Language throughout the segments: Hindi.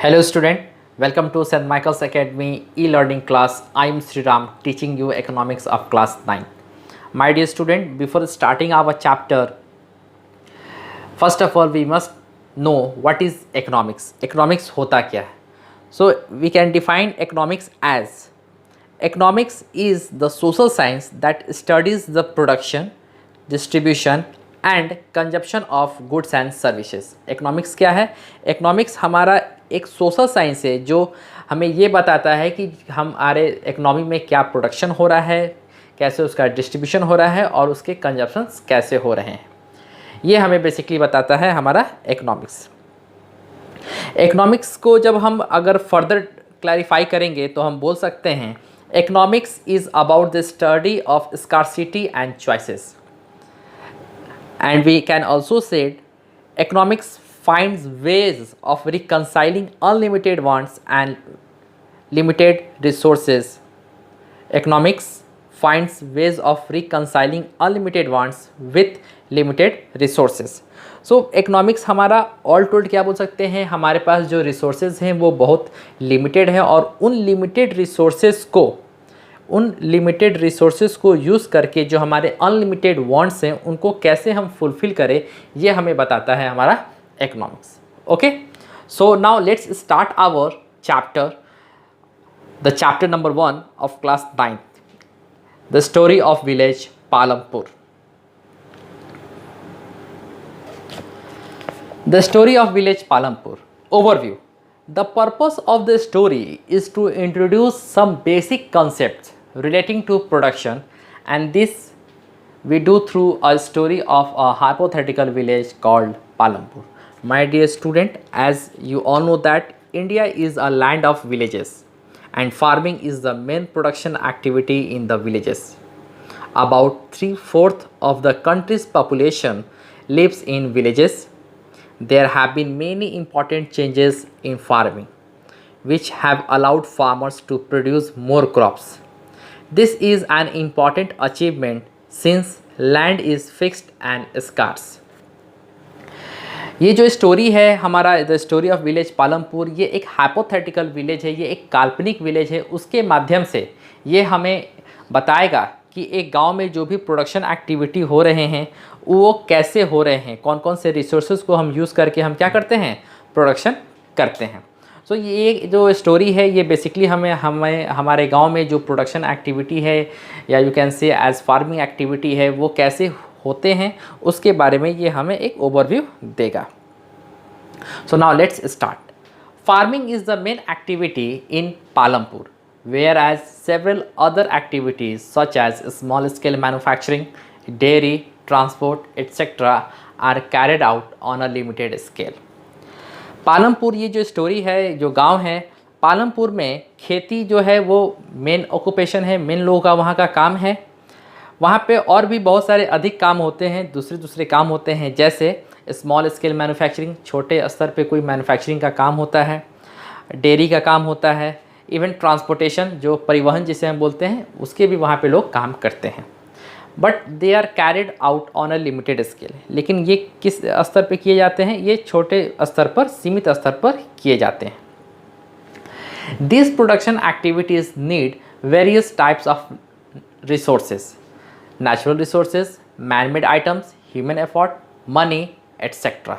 Hello student, welcome to St. Michael's Academy e-learning class. I am Sriram teaching you economics of class 9. My dear student, before starting our chapter, first of all we must know what is economics. Economics होता क्या है? So we can define economics as economics is the social science that studies the production, distribution and consumption of goods and services. Economics क्या है? Economics हमारा एक सोशल साइंस है जो हमें ये बताता है कि हमारे इकोनॉमी में क्या प्रोडक्शन हो रहा है, कैसे उसका डिस्ट्रीब्यूशन हो रहा है और उसके कंजप्शंस कैसे हो रहे हैं। ये हमें बेसिकली बताता है हमारा इकोनॉमिक्स। इकोनॉमिक्स को जब हम अगर फर्दर क्लैरिफाई करेंगे तो हम बोल सकते हैं economics is about the study of scarcity and choices, and we can also said economics finds ways of reconciling unlimited wants and limited resources. Economics finds ways of reconciling unlimited wants with limited resources. So economics हमारा ऑल टोल्ड क्या बोल सकते हैं, हमारे पास जो रिसोर्सेज हैं वो बहुत लिमिटेड है और उन लिमिटेड रिसोर्सेज को यूज़ करके जो हमारे अनलिमिटेड वांट्स हैं उनको कैसे हम फुलफ़िल करें, ये हमें बताता है हमारा economics. Okay, so now let's start our chapter, the chapter number 1 of class 9, the story of village Palampur. The story of village Palampur. Overview. The purpose of the story is to introduce some basic concepts relating to production, and this we do through a story of a hypothetical village called Palampur. My dear student, as you all know that India is a land of villages and farming is the main production activity in the villages. About 3/4 of the country's population lives in villages. There have been many important changes in farming which have allowed farmers to produce more crops. This is an important achievement since land is fixed and scarce. ये जो स्टोरी है हमारा the story of village Palampur, ये एक हाइपोथेटिकल विलेज है, ये एक काल्पनिक विलेज है। उसके माध्यम से ये हमें बताएगा कि एक गांव में जो भी प्रोडक्शन एक्टिविटी हो रहे हैं वो कैसे हो रहे हैं, कौन कौन से रिसोर्सेज को हम यूज़ करके हम क्या करते हैं, प्रोडक्शन करते हैं। सो ये जो स्टोरी है ये बेसिकली हमें हमारे गांव में जो प्रोडक्शन एक्टिविटी है या you can say as farming activity है वो कैसे होते हैं उसके बारे में ये हमें एक ओवरव्यू देगा। So now let's start. Farming is the main activity in Palampur, whereas several other activities such as small scale manufacturing, dairy, transport, etc. are carried out on a limited scale. Palampur ये जो स्टोरी है, जो गांव है पालमपुर में, खेती जो है वो मेन ऑक्यूपेशन है, मेन लोगों का वहाँ का काम है। वहाँ पे और भी बहुत सारे अधिक काम होते हैं, दूसरे काम होते हैं, जैसे स्मॉल स्केल मैन्युफैक्चरिंग, छोटे स्तर पे कोई मैन्युफैक्चरिंग का काम होता है, डेयरी का काम होता है, इवन ट्रांसपोर्टेशन जो परिवहन जिसे हम बोलते हैं उसके भी वहाँ पे लोग काम करते हैं। But they are carried out on a limited scale. लेकिन ये किस स्तर पे किए जाते हैं, ये छोटे स्तर पर, सीमित स्तर पर किए जाते हैं। This production activities need various types of resources, natural resources, man made items, human effort, money etcetera.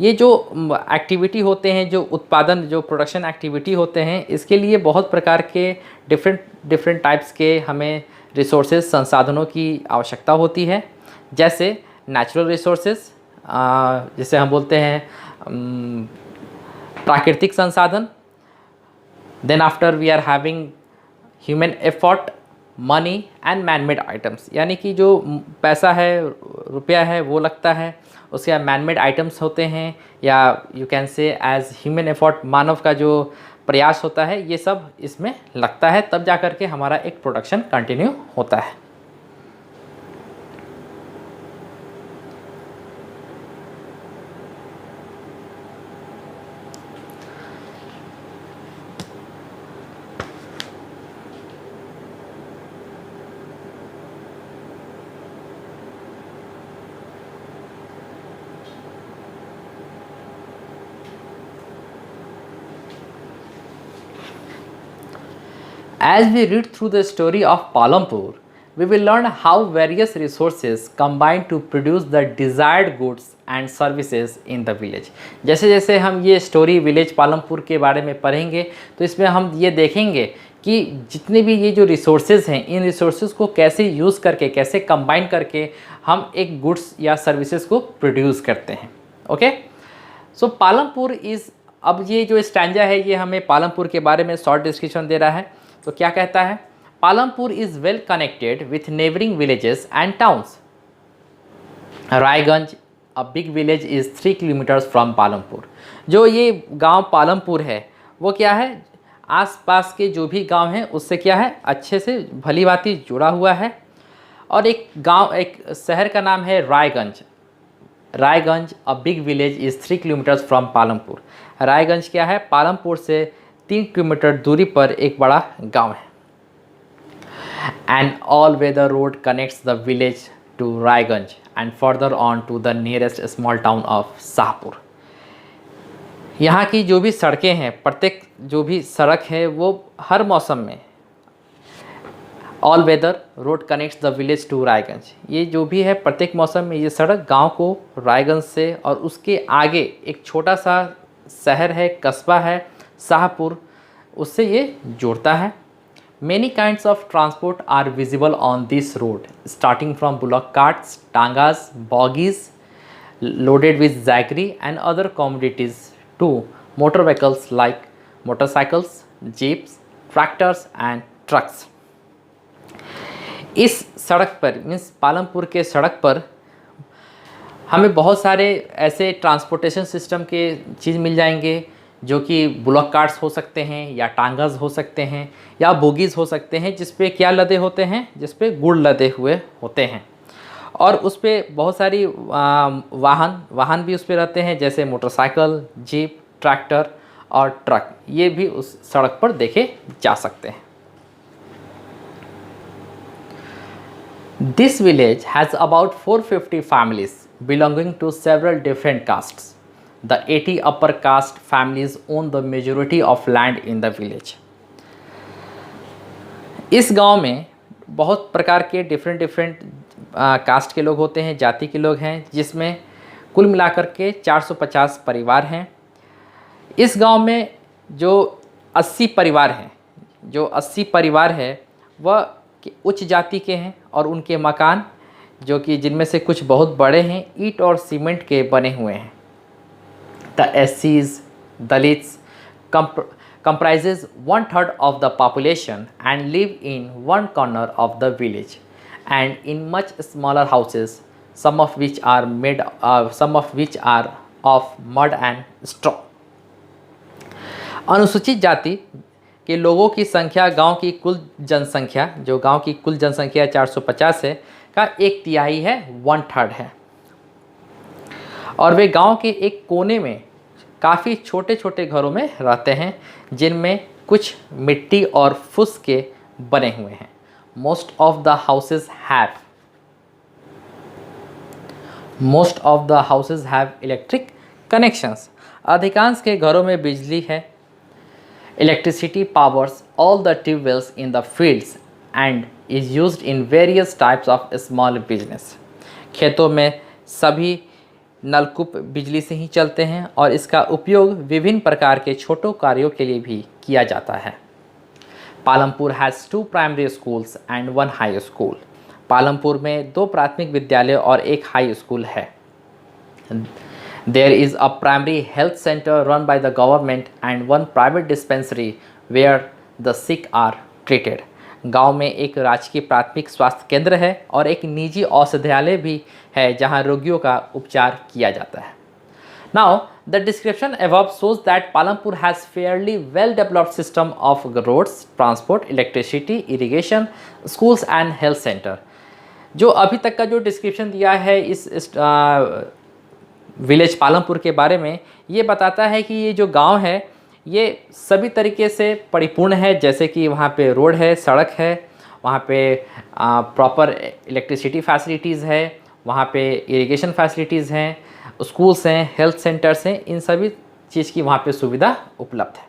ये जो एक्टिविटी होते हैं, जो उत्पादन, जो प्रोडक्शन एक्टिविटी होते हैं, इसके लिए बहुत प्रकार के डिफरेंट टाइप्स के हमें रिसोर्सेज, संसाधनों की आवश्यकता होती है। जैसे नेचुरल रिसोर्सेज, जिसे हम बोलते हैं प्राकृतिक संसाधन। Then after we are having human effort, money and man made items, यानी कि जो पैसा है, रुपया है वो लगता है। उसके बाद मैन मेड आइटम्स होते हैं, या you can say as human effort, मानव का जो प्रयास होता है, ये सब इसमें लगता है, तब जा कर के हमारा एक प्रोडक्शन कंटिन्यू होता है। As we read through the story of Palampur, we will learn how various resources combine to produce the desired goods and services in the village. जैसे जैसे हम ये स्टोरी विलेज पालमपुर के बारे में पढ़ेंगे तो इसमें हम ये देखेंगे कि जितने भी ये जो रिसोर्सेज हैं, इन रिसोर्सेज को कैसे यूज़ करके, कैसे कंबाइन करके हम एक गुड्स या सर्विसेज को प्रोड्यूस करते हैं. ओके, सो पालमपुर इज़, अब ये जो स्टैंजा है ये हमें पालमपुर के बारे में शॉर्ट डिस्क्रिप्शन दे रहा है. तो क्या कहता है? Palampur is well connected with neighbouring villages and towns. Raiganj, a big village, is 3 kilometres from Palampur. जो ये गांव पालमपुर है वो क्या है, आसपास के जो भी गांव हैं उससे क्या है, अच्छे से भली भांति जुड़ा हुआ है. और एक गांव, एक शहर का नाम है Raiganj. Raiganj, a big village, is 3 kilometres from Palampur. Raiganj क्या है, पालमपुर से 3 किलोमीटर दूरी पर एक बड़ा गांव है. And all weather road connects the village to Raiganj and further on to the nearest small town of Shahpur. यहाँ की जो भी सड़कें हैं, प्रत्येक जो भी सड़क है वो हर मौसम में, all weather road connects the village to Raiganj, ये जो भी है प्रत्येक मौसम में ये सड़क गांव को रायगंज से और उसके आगे एक छोटा सा शहर है, कस्बा है शाहपुर, उससे ये जोड़ता है. Many kinds of transport are visible on this road, starting from bullock carts, tangas, bogies loaded with jaggery and other commodities to motor vehicles like motorcycles, jeeps, tractors and trucks. इस सड़क पर, मीन्स पालमपुर के सड़क पर हमें बहुत सारे ऐसे ट्रांसपोर्टेशन सिस्टम के चीज़ मिल जाएंगे जो कि ब्लॉक कार्ट्स हो सकते हैं या टांगास हो सकते हैं या बोगीज़ हो सकते हैं, जिस पे क्या लदे होते हैं, जिस पे गुड़ लदे हुए होते हैं. और उस पर बहुत सारी वाहन भी उस पर रहते हैं, जैसे मोटरसाइकिल, जीप, ट्रैक्टर और ट्रक, ये भी उस सड़क पर देखे जा सकते हैं. This village has about 450 families belonging to several different castes. The 80 upper caste families own the majority of land in the village. इस गांव में बहुत प्रकार के डिफरेंट कास्ट के लोग होते हैं, जाति के लोग हैं, जिसमें कुल मिलाकर के 450 परिवार हैं. इस गांव में जो 80 परिवार हैं, जो 80 परिवार है वह उच्च जाति के हैं और उनके मकान, जो कि जिनमें से कुछ बहुत बड़े हैं, ईंट और सीमेंट के बने हुए हैं. The SCs, Dalits, comprises 1/3 of the population and live in one corner of the village and in much smaller houses, some of which are of mud and straw. अनुसूचित जाति के लोगों की संख्या गांव की कुल जनसंख्या, जो गांव की कुल जनसंख्या 450 है, का 1/3 है, 1/3 है. और वे गांव के एक कोने में काफ़ी छोटे छोटे घरों में रहते हैं, जिनमें कुछ मिट्टी और फुस के बने हुए हैं. Most of the houses have electric connections. अधिकांश के घरों में बिजली है. Electricity powers all the tube wells in the fields and is used in various types of small business. खेतों में सभी नलकूप बिजली से ही चलते हैं और इसका उपयोग विभिन्न प्रकार के छोटों कार्यों के लिए भी किया जाता है. Palampur has 2 primary schools and 1 high school. Palampur में 2 प्राथमिक विद्यालय और 1 हाई स्कूल है. There is a primary health centre run by the government and 1 private dispensary where the sick are treated. गांव में एक राजकीय प्राथमिक स्वास्थ्य केंद्र है और एक निजी औषधालय भी है जहां रोगियों का उपचार किया जाता है. Now the description above shows that Palampur has fairly well developed system of roads, transport, electricity, irrigation, schools and health center. जो अभी तक का जो डिस्क्रिप्शन दिया है इस विलेज पालमपुर के बारे में, ये बताता है कि ये जो गांव है ये सभी तरीके से परिपूर्ण है. जैसे कि वहाँ पे रोड है, सड़क है, वहाँ पे प्रॉपर इलेक्ट्रिसिटी फैसिलिटीज़ है, वहाँ पे इरिगेशन फैसिलिटीज़ हैं, स्कूल्स हैं, हेल्थ सेंटर्स हैं, इन सभी चीज़ की वहाँ पे सुविधा उपलब्ध है.